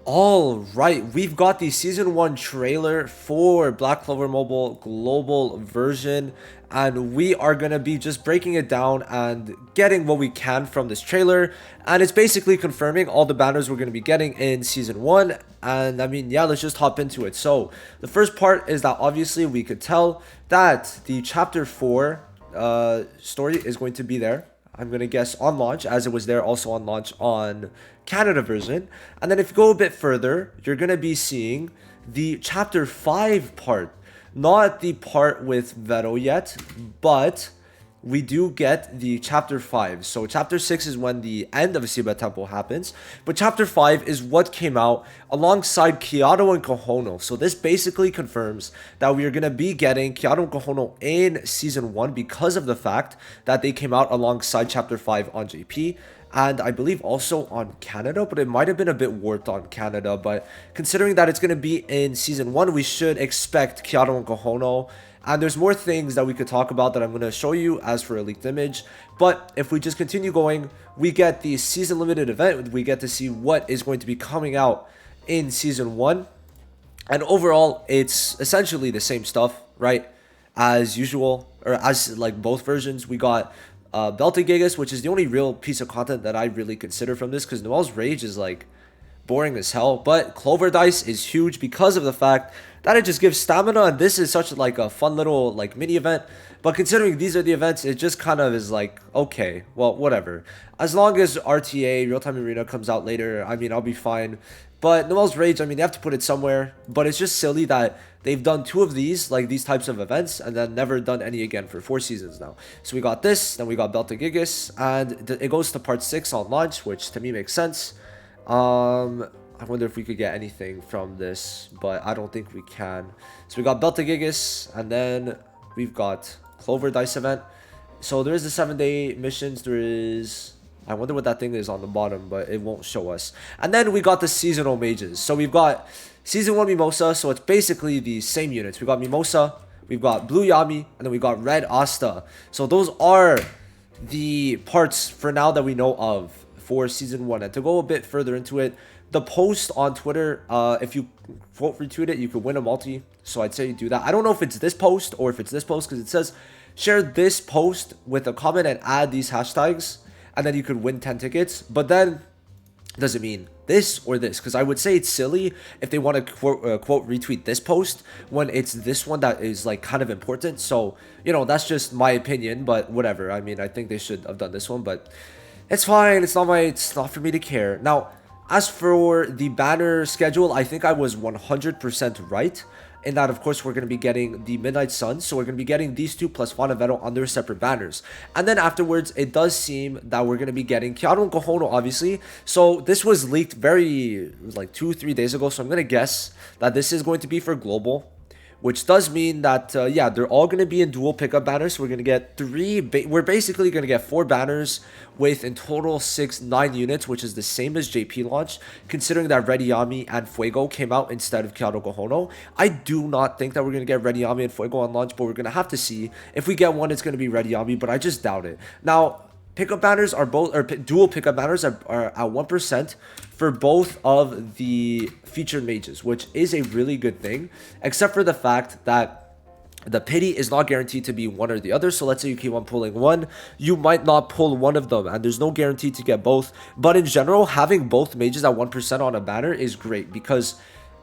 All right, we've got the season 1 trailer for Black Clover Mobile global version, and we are gonna be just breaking it down and getting what we can from this trailer. And it's basically confirming all the banners we're gonna be getting in season 1. And I mean, yeah, let's just hop into it. So the first part is that obviously we could tell that the chapter 4 story is going to be there. I'm gonna guess on launch, as it was there also on launch on Canada version. And then if you go a bit further, you're gonna be seeing the chapter 5 part, not the part with Vero yet, but we do get the chapter 5. So chapter 6 is when the end of Asiba Temple happens, but chapter 5 is what came out alongside Kiado and Kohono. So this basically confirms that we are going to be getting Kiado and Kohono in season 1 because of the fact that they came out alongside chapter 5 on JP. And I believe also on Canada, but it might have been a bit warped on Canada. But considering that it's going to be in season 1, we should expect Kiado and Kohono. And there's more things that we could talk about that I'm going to show you as for a leaked image. But if we just continue going, we get the season limited event. We get to see what is going to be coming out in season 1. And overall, it's essentially the same stuff, right? As usual, or as like both versions. We got Belted Gigas, which is the only real piece of content that I really consider from this, because Noel's Rage is like boring as hell. But Clover Dice is huge because of the fact that it just gives stamina, and this is such like a fun little like mini event. But considering these are the events, it just kind of is like, okay, well, whatever. As long as RTA, Real Time Arena, comes out later, I mean, I'll be fine. But Noel's Rage, I mean, they have to put it somewhere. But it's just silly that they've done 2 of these, like these types of events, and then never done any again for 4 seasons now. So we got this, then we got Belta Gigas, and it goes to part 6 on launch, which to me makes sense. I wonder if we could get anything from this, but I don't think we can. So we got Belta Gigas, and then we've got Clover Dice event. So there is the 7-day missions. There is... I wonder what that thing is on the bottom, but it won't show us. And then we got the seasonal mages. So we've got season 1 Mimosa, so it's basically the same units. We got Mimosa, we've got Blue Yami, and then we got Red Asta. So those are the parts for now that we know of for season 1. And to go a bit further into it, the post on Twitter, if you quote retweet it, you could win a multi. So I'd say do that. I don't know if it's this post or if it's this post, because it says share this post with a comment and add these hashtags, and then you could win 10 tickets. But then, does it mean this or this? Because I would say it's silly if they want to quote retweet this post when it's this one that is like kind of important. So, you know, that's just my opinion, but whatever. I mean, I think they should have done this one, but it's fine. It's not for me to care. Now, as for the banner schedule, I think I was 100% right. In that, of course, we're going to be getting the Midnight Sun. So we're going to be getting these 2 plus Fanavetto on their separate banners. And then afterwards, it does seem that we're going to be getting Kiado and Kohono, obviously. So this was leaked like 2-3 days ago. So I'm going to guess that this is going to be for global, which does mean that, yeah, they're all going to be in dual pickup banners. So we're going to get we're basically going to get 4 banners with in total 9 units, which is the same as JP launch, considering that Red Yami and Fuego came out instead of Kiado Kohono. I do not think that we're going to get Red Yami and Fuego on launch, but we're going to have to see. If we get one, it's going to be Red Yami, but I just doubt it. Now, pickup banners are both, or dual pickup banners are at 1% for both of the featured mages, which is a really good thing, except for the fact that the pity is not guaranteed to be one or the other. So let's say you keep on pulling one, you might not pull one of them, and there's no guarantee to get both. But in general, having both mages at 1% on a banner is great, because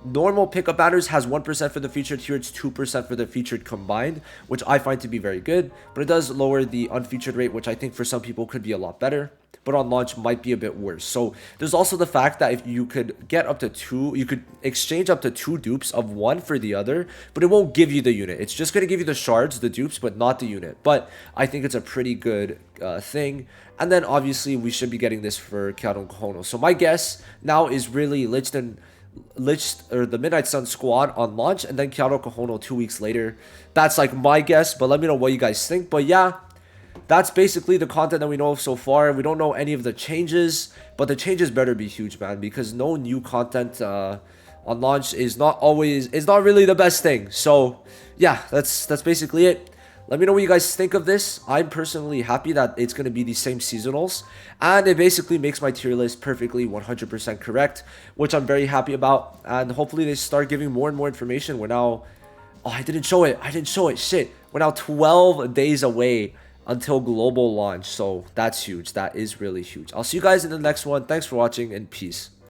normal pickup banners has 1% for the featured. Here it's 2% for the featured combined, which I find to be very good, but it does lower the unfeatured rate, which I think for some people could be a lot better, but on launch might be a bit worse. So there's also the fact that if you could get up to 2, you could exchange up to 2 dupes of one for the other, but it won't give you the unit. It's just going to give you the shards, the dupes, but not the unit. But I think it's a pretty good thing. And then obviously we should be getting this for Kiado and Kohono. So my guess now is really the Midnight Sun squad on launch, and then Kiado Kohono 2 weeks later. That's like my guess, but let me know what you guys think. But yeah, that's basically the content that we know of so far. We don't know any of the changes, but the changes better be huge, man, because no new content on launch is not really the best thing. So yeah, that's basically it. Let me know what you guys think of this. I'm personally happy that it's going to be the same seasonals, and it basically makes my tier list perfectly 100% correct, which I'm very happy about. And hopefully they start giving more and more information. We're now, oh, I didn't show it, shit. We're now 12 days away until global launch, so that's huge. That is really huge. I'll see you guys in the next one. Thanks for watching, and peace.